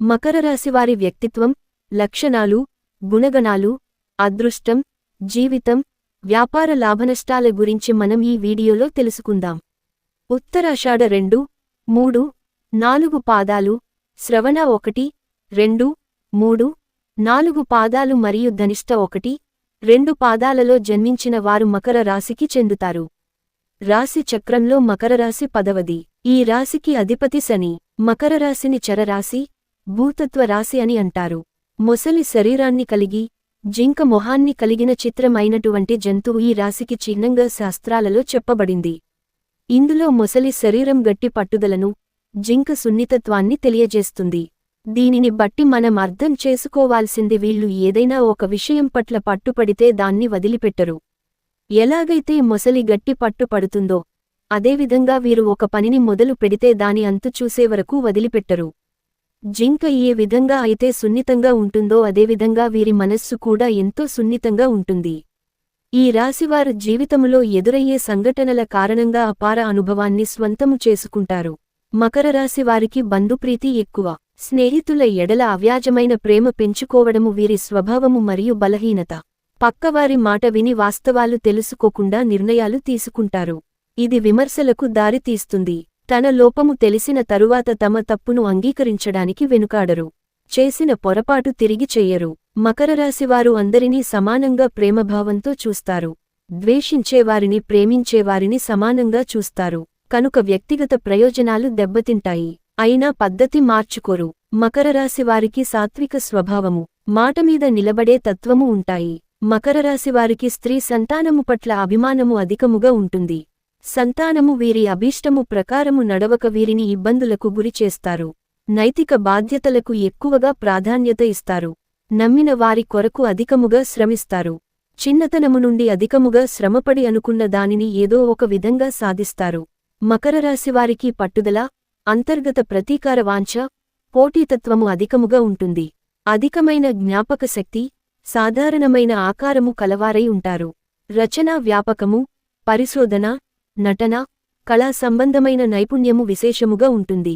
మకర రాశివారి వ్యక్తిత్వం, లక్షణాలు, గుణగణాలు, అదృష్టం, జీవితం, వ్యాపార లాభనష్టాల గురించి మనం ఈ వీడియోలో తెలుసుకుందాం. ఉత్తరాషాఢ 2, 3, 4 పాదాలు, శ్రవణ 1, 2, 3, 4 పాదాలు మరియు ధనిష్ట 1, 2 పాదాలలో జన్మించిన వారు మకర రాశికి చెందుతారు. రాశి చక్రంలో మకర రాశి 10వది. ఈ రాశికి అధిపతి శని. మకర రాశిని చరరాశి, భూతత్వ రాశి అని అంటారు. మొసలి శరీరాన్ని కలిగి, జింక మొహాన్ని కలిగిన చిత్రమైనటువంటి జంతువు ఈ రాశికి చిహ్నంగా శాస్త్రాలలో చెప్పబడింది. ఇందులో మొసలి శరీరం గట్టి పట్టుదలను, జింక సున్నితత్వాన్ని తెలియజేస్తుంది. దీనిని బట్టి మనం అర్థం చేసుకోవాల్సింది వీళ్ళు ఏదైనా ఒక విషయం పట్ల పట్టుపడితే దాన్ని వదిలిపెట్టరు. ఎలాగైతే మొసలి గట్టి పట్టుపడుతుందో అదేవిధంగా వీరు ఒక పనిని మొదలు పెడితే దాని అంతు చూసేవరకు వదిలిపెట్టరు. జింక ఏ విధంగా అయితే సున్నితంగా ఉంటుందో అదేవిధంగా వీరి మనస్సు కూడా ఎంతో సున్నితంగా ఉంటుంది. ఈ రాశివారు జీవితములో ఎదురయ్యే సంఘటనల కారణంగా అపార అనుభవాన్ని స్వంతము చేసుకుంటారు. మకర రాశి వారికి బంధుప్రీతి ఎక్కువ. స్నేహితుల ఎడల అవ్యాజమైన ప్రేమ పెంచుకోవడము వీరి స్వభావము మరియు బలహీనత. పక్కవారి మాట విని వాస్తవాలు తెలుసుకోకుండా నిర్ణయాలు తీసుకుంటారు. ఇది విమర్శలకు దారితీస్తుంది. తన లోపము తెలిసిన తరువాత తమ తప్పును అంగీకరించడానికి వెనుకాడరు. చేసిన పొరపాటు తిరిగి చెయ్యరు. మకర రాశివారు అందరినీ సమానంగా ప్రేమభావంతో చూస్తారు. ద్వేషించేవారిని ప్రేమించేవారిని సమానంగా చూస్తారు. కనుక వ్యక్తిగత ప్రయోజనాలు దెబ్బతింటాయి. అయినా పద్ధతి మార్చుకోరు. మకర రాశివారికి సాత్విక స్వభావము, మాటమీద నిలబడే తత్వము ఉంటాయి. మకర రాశివారికి స్త్రీ సంతానము పట్ల అభిమానము అధికముగా ఉంటుంది. సంతానము వీరి అభీష్టము ప్రకారము నడవక వీరిని ఇబ్బందులకు గురిచేస్తారు. నైతిక బాధ్యతలకు ఎక్కువగా ప్రాధాన్యత ఇస్తారు. నమ్మిన వారి కొరకు అధికముగా శ్రమిస్తారు. చిన్నతనము నుండి అధికముగా శ్రమపడి అనుకున్న దానిని ఏదో ఒక విధంగా సాధిస్తారు. మకర రాశివారికి పట్టుదల, అంతర్గత ప్రతీకార వాంఛ, పోటీతత్వము అధికముగా ఉంటుంది. అధికమైన జ్ఞాపక శక్తి, సాధారణమైన ఆకారము కలవారై ఉంటారు. రచనా వ్యాపకము, పరిశోధన, నటన, కళా సంబంధమైన నైపుణ్యము విశేషముగా ఉంటుంది.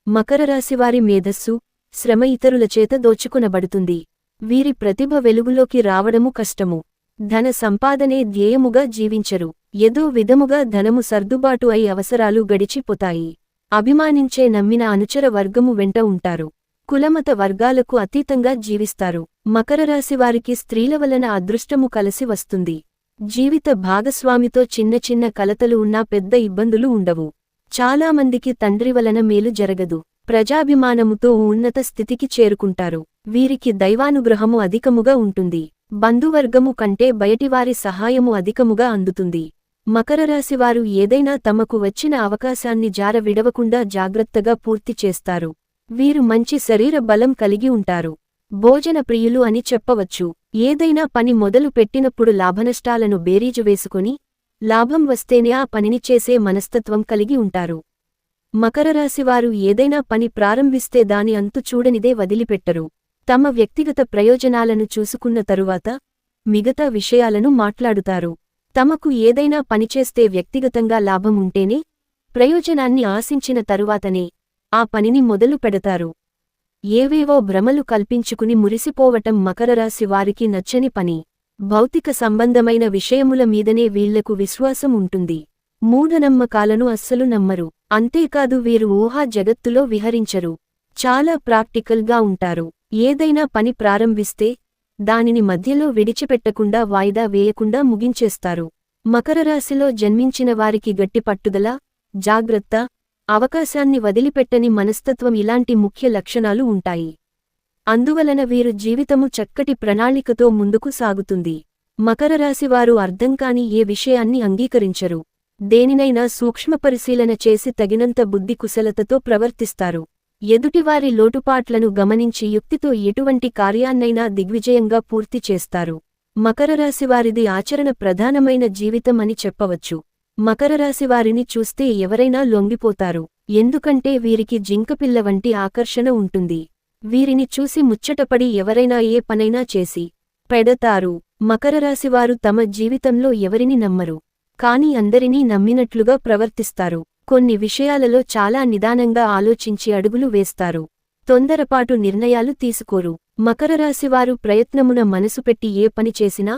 మకర రాశివారి మేధస్సు, శ్రమ ఇతరుల చేత దోచుకునబడుతుంది. వీరి ప్రతిభ వెలుగులోకి రావడము కష్టము. ధన సంపాదనే ధ్యేయముగా జీవించరు. ఏదో విధముగా ధనము సర్దుబాటు అయి అవసరాలు గడిచిపోతాయి. అభిమానించే నమ్మిన అనుచర వర్గము వెంట ఉంటారు. కులమత వర్గాలకు అతీతంగా జీవిస్తారు. మకర రాశివారికి స్త్రీల వలన అదృష్టము కలసి వస్తుంది. జీవిత భాగస్వామితో చిన్న చిన్న కలతలు ఉన్నా పెద్ద ఇబ్బందులు ఉండవు. చాలామందికి తండ్రి వలన మేలు జరగదు. ప్రజాభిమానముతో ఉన్నత స్థితికి చేరుకుంటారు. వీరికి దైవానుగ్రహము అధికముగా ఉంటుంది. బంధువర్గము కంటే బయటివారి సహాయము అధికముగా అందుతుంది. మకర రాశివారు ఏదైనా తమకు వచ్చిన అవకాశాన్ని జార విడవకుండా జాగ్రత్తగా పూర్తి చేస్తారు. వీరు మంచి శరీర బలం కలిగి ఉంటారు. భోజన ప్రియులు అని చెప్పవచ్చు. ఏదైనా పని మొదలు పెట్టినప్పుడు లాభనష్టాలను బేరీజు వేసుకొని లాభం వస్తేనే ఆ పనిని చేసే మనస్తత్వం కలిగి ఉంటారు. మకర రాశివారు ఏదైనా పని ప్రారంభిస్తే దాని అంతు చూడనిదే వదిలిపెట్టరు. తమ వ్యక్తిగత ప్రయోజనాలను చూసుకున్న తరువాత మిగతా విషయాలను మాట్లాడుతారు. తమకు ఏదైనా పనిచేస్తే వ్యక్తిగతంగా లాభం ఉంటేనే, ప్రయోజనాన్ని ఆశించిన తరువాతనే ఆ పనిని మొదలు పెడతారు. ఏవేవో భ్రమలు కల్పించుకుని మురిసిపోవటం మకర రాశి వారికి నచ్చని పని. భౌతిక సంబంధమైన విషయముల మీదనే వీళ్లకు విశ్వాసం ఉంటుంది. మూఢనమ్మకాలను అస్సలు నమ్మరు. అంతేకాదు వీరు ఊహా జగత్తులో విహరించరు. చాలా ప్రాక్టికల్గా ఉంటారు. ఏదైనా పని ప్రారంభిస్తే దానిని మధ్యలో విడిచిపెట్టకుండా వాయిదా వేయకుండా ముగించేస్తారు. మకర రాశిలో జన్మించిన వారికి గట్టి పట్టుదల, జాగ్రత్త, అవకాశాన్ని వదిలిపెట్టని మనస్తత్వం ఇలాంటి ముఖ్య లక్షణాలు ఉంటాయి. అందువలన వీరు జీవితము చక్కటి ప్రణాళికతో ముందుకు సాగుతుంది. మకర రాశివారు అర్థంకాని ఏ విషయాన్ని అంగీకరించరు. దేనినైనా సూక్ష్మపరిశీలన చేసి తగినంత బుద్ధి కుశలతతో ప్రవర్తిస్తారు. ఎదుటివారి లోటుపాట్లను గమనించి యుక్తితో ఎటువంటి కార్యాన్నైనా దిగ్విజయంగా పూర్తి చేస్తారు. మకర రాశివారిది ఆచరణ ప్రధానమైన జీవితం అని చెప్పవచ్చు. మకర రాశివారిని చూస్తే ఎవరైనా లొంగిపోతారు. ఎందుకంటే వీరికి జింకపిల్ల వంటి ఆకర్షణ ఉంటుంది. వీరిని చూసి ముచ్చటపడి ఎవరైనా ఏ పనైనా చేసి పెడతారు. మకర రాశివారు తమ జీవితంలో ఎవరిని నమ్మరు. కాని అందరినీ నమ్మినట్లుగా ప్రవర్తిస్తారు. కొన్ని విషయాలలో చాలా నిదానంగా ఆలోచించి అడుగులు వేస్తారు. తొందరపాటు నిర్ణయాలు తీసుకోరు. మకర రాశివారు ప్రయత్నమున మనసు పెట్టి ఏ పని చేసినా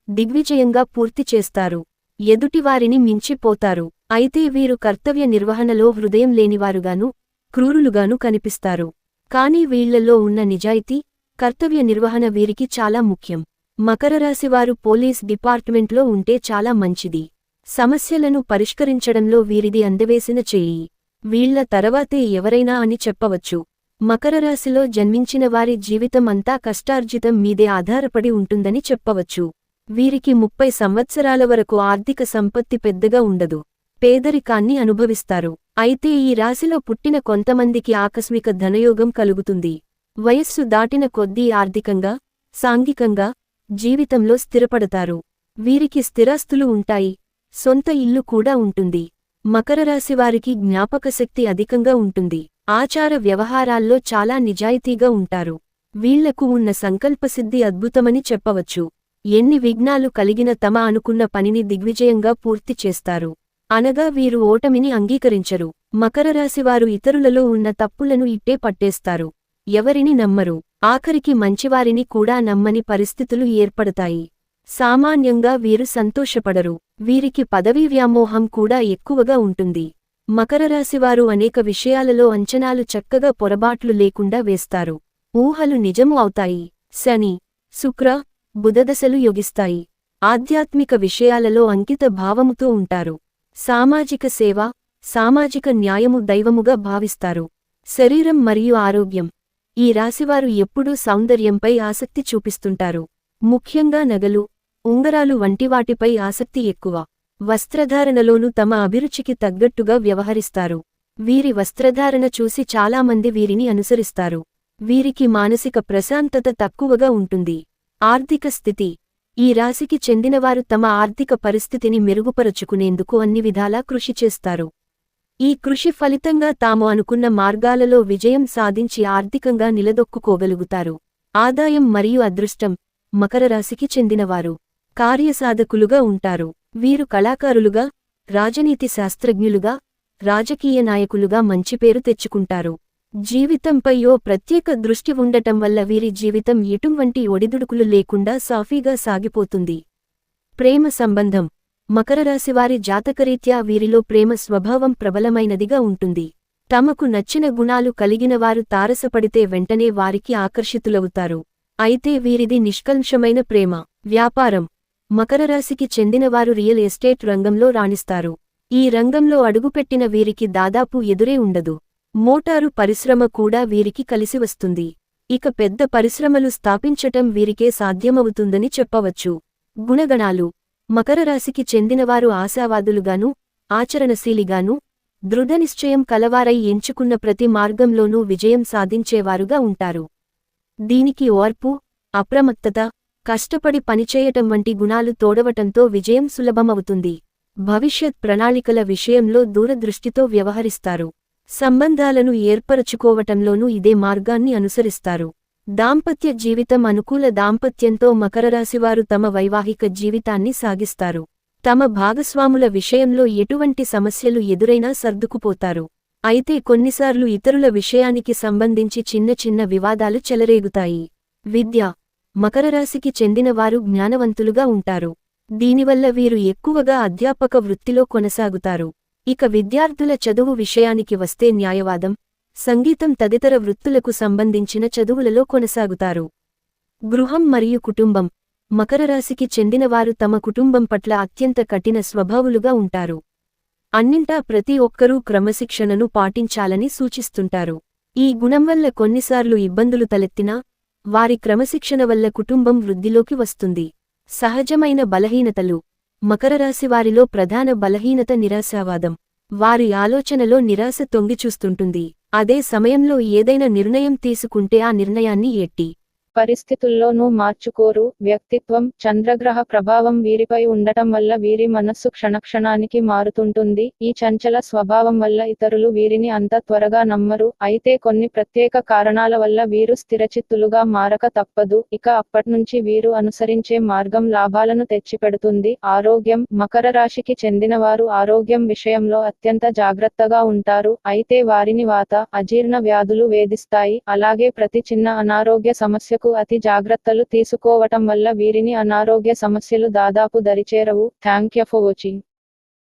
దిగ్విజయంగా పూర్తి చేస్తారు. ఎదుటివారిని మించిపోతారు. అయితే వీరు కర్తవ్య నిర్వహణలో హృదయం లేనివారుగాను క్రూరులుగాను కనిపిస్తారు. కానీ వీళ్లలో ఉన్న నిజాయితీ, కర్తవ్య నిర్వహణ వీరికి చాలా ముఖ్యం. మకర రాశివారు పోలీస్ డిపార్ట్మెంట్లో ఉంటే చాలా మంచిది. సమస్యలను పరిష్కరించడంలో వీరిది అందవేసిన చెయ్యి. వీళ్ల తర్వాతే ఎవరైనా అని చెప్పవచ్చు. మకర రాశిలో జన్మించిన వారి జీవితం అంతా కష్టార్జితం మీదే ఆధారపడి ఉంటుందని చెప్పవచ్చు. వీరికి 30 సంవత్సరాల వరకు ఆర్థిక సంపత్తి పెద్దగా ఉండదు. పేదరికాన్ని అనుభవిస్తారు. అయితే ఈ రాశిలో పుట్టిన కొంతమందికి ఆకస్మిక ధనయోగం కలుగుతుంది. వయస్సు దాటిన కొద్దీ ఆర్థికంగా, సాంఘికంగా జీవితంలో స్థిరపడతారు. వీరికి స్థిరాస్తులు ఉంటాయి. సొంత ఇల్లు కూడా ఉంటుంది. మకర రాశివారికి జ్ఞాపకశక్తి అధికంగా ఉంటుంది. ఆచార వ్యవహారాల్లో చాలా నిజాయితీగా ఉంటారు. వీళ్లకు ఉన్న సంకల్పసిద్ధి అద్భుతమని చెప్పవచ్చు. ఎన్ని విఘ్నాలు కలిగిన తమ అనుకున్న పనిని దిగ్విజయంగా పూర్తి చేస్తారు. అనగా వీరు ఓటమిని అంగీకరించరు. మకర రాశివారు ఇతరులలో ఉన్న తప్పులను ఇట్టే పట్టేస్తారు. ఎవరిని నమ్మరు. ఆఖరికి మంచివారిని కూడా నమ్మని పరిస్థితులు ఏర్పడతాయి. సామాన్యంగా వీరు సంతోషపడరు. వీరికి పదవీ వ్యామోహం కూడా ఎక్కువగా ఉంటుంది. మకర రాశివారు అనేక విషయాలలో అంచనాలు చక్కగా పొరబాట్లు లేకుండా వేస్తారు. ఊహలు నిజము అవుతాయి. శని, శుక్ర, బుధదశలు యోగిస్తాయి. ఆధ్యాత్మిక విషయాలలో అంకిత భావముతో ఉంటారు. సామాజిక సేవ, సామాజిక న్యాయము దైవముగా భావిస్తారు. శరీరం మరియు ఆరోగ్యం. ఈ రాశివారు ఎప్పుడూ సౌందర్యంపై ఆసక్తి చూపిస్తుంటారు. ముఖ్యంగా నగలు, ఉంగరాలు వంటివాటిపై ఆసక్తి ఎక్కువ. వస్త్రధారణలోనూ తమ అభిరుచికి తగ్గట్టుగా వ్యవహరిస్తారు. వీరి వస్త్రధారణ చూసి చాలామంది వీరిని అనుసరిస్తారు. వీరికి మానసిక ప్రశాంతత తక్కువగా ఉంటుంది. ఆర్థిక స్థితి. ఈ రాశికి చెందినవారు తమ ఆర్థిక పరిస్థితిని మెరుగుపరచుకునేందుకు అన్ని విధాలా కృషి చేస్తారు. ఈ కృషి ఫలితంగా తాము అనుకున్న మార్గాలలో విజయం సాధించి ఆర్థికంగా నిలదొక్కుకోగలుగుతారు. ఆదాయం మరియు అదృష్టం. మకర రాశికి చెందినవారు కార్యసాధకులుగా ఉంటారు. వీరు కళాకారులుగా, రాజనీతి శాస్త్రజ్ఞులుగా, రాజకీయ నాయకులుగా మంచి పేరు తెచ్చుకుంటారు. జీవితంపై ఓ ప్రత్యేక దృష్టి ఉండటం వల్ల వీరి జీవితం ఎటువంటి ఒడిదుడుకులు లేకుండా సాఫీగా సాగిపోతుంది. ప్రేమ సంబంధం. మకర రాశివారి జాతకరీత్యా వీరిలో ప్రేమ స్వభావం ప్రబలమైనదిగా ఉంటుంది. తమకు నచ్చిన గుణాలు కలిగినవారు తారసపడితే వెంటనే వారికి ఆకర్షితులవుతారు. అయితే వీరిది నిష్కల్మషమైన ప్రేమ. వ్యాపారం. మకర రాశికి చెందినవారు రియల్ ఎస్టేట్ రంగంలో రాణిస్తారు. ఈ రంగంలో అడుగుపెట్టిన వీరికి దాదాపు ఎదురే ఉండదు. మోటారు పరిశ్రమ కూడా వీరికి కలిసివస్తుంది. ఇక పెద్ద పరిశ్రమలు స్థాపించటం వీరికే సాధ్యమవుతుందని చెప్పవచ్చు. గుణగణాలు. మకర రాశికి చెందినవారు ఆశావాదులుగాను, ఆచరణశీలిగాను, దృఢనిశ్చయం కలవారై ఎంచుకున్న ప్రతి మార్గంలోనూ విజయం సాధించేవారుగా ఉంటారు. దీనికి ఓర్పు, అప్రమత్తత, కష్టపడి పనిచేయటం వంటి గుణాలు తోడవటంతో విజయం సులభమవుతుంది. భవిష్యత్ ప్రణాళికల విషయంలో దూరదృష్టితో వ్యవహరిస్తారు. సంబంధాలను ఏర్పరచుకోవటంలోనూ ఇదే మార్గాన్ని అనుసరిస్తారు. దాంపత్య జీవితం. అనుకూల దాంపత్యంతో మకర రాశివారు తమ వైవాహిక జీవితాన్ని సాగిస్తారు. తమ భాగస్వాముల విషయంలో ఎటువంటి సమస్యలు ఎదురైనా సర్దుకుపోతారు. అయితే కొన్నిసార్లు ఇతరుల విషయానికి సంబంధించి చిన్న చిన్న వివాదాలు చెలరేగుతాయి. విద్య. మకర రాశికి చెందినవారు జ్ఞానవంతులుగా ఉంటారు. దీనివల్ల వీరు ఎక్కువగా అధ్యాపక వృత్తిలో కొనసాగుతారు. ఇక విద్యార్థుల చదువు విషయానికి వస్తే న్యాయవాదం, సంగీతం తదితర వృత్తులకు సంబంధించిన చదువులలో కొనసాగుతారు. గృహం మరియు కుటుంబం. మకర రాశికి చెందినవారు తమ కుటుంబం పట్ల అత్యంత కఠిన స్వభావులుగా ఉంటారు. అన్నింటా ప్రతి ఒక్కరూ క్రమశిక్షణను పాటించాలని సూచిస్తుంటారు. ఈ గుణం వల్ల కొన్నిసార్లు ఇబ్బందులు తలెత్తినా వారి క్రమశిక్షణ వల్ల కుటుంబం వృద్ధిలోకి వస్తుంది. సహజమైన బలహీనతలు. మకర రాశివారిలో ప్రధాన బలహీనత నిరాశావాదం. వారి ఆలోచనలో నిరాశ తొంగిచూస్తుంటుంది. అదే సమయంలో ఏదైనా నిర్ణయం తీసుకుంటే ఆ నిర్ణయాన్ని ఎట్టి పరిస్థితుల్లోనూ మార్చుకోరు. వ్యక్తిత్వం, చంద్రగ్రహ ప్రభావం వీరిపై ఉండటం వల్ల వీరి మనస్సు క్షణక్షణానికి మారుతుంటుంది. ఈ చంచల స్వభావం వల్ల ఇతరులు వీరిని అంత త్వరగా నమ్మరు. అయితే కొన్ని ప్రత్యేక కారణాల వల్ల వీరు స్థిరచిత్తులుగా మారక తప్పదు. ఇక అప్పట్నుంచి వీరు అనుసరించే మార్గం లాభాలను తెచ్చిపెడుతుంది. ఆరోగ్యం. మకర రాశికి చెందినవారు ఆరోగ్యం విషయంలో అత్యంత జాగ్రత్తగా ఉంటారు. అయితే వారిని వాత, అజీర్ణ వ్యాధులు వేధిస్తాయి. అలాగే ప్రతి చిన్న అనారోగ్య సమస్యకు అతి జాగ్రత్తలు తీసుకోవటం వల్ల వీరిని అనారోగ్య సమస్యలు దాదాపు దరిచేరవు. Thank you for watching.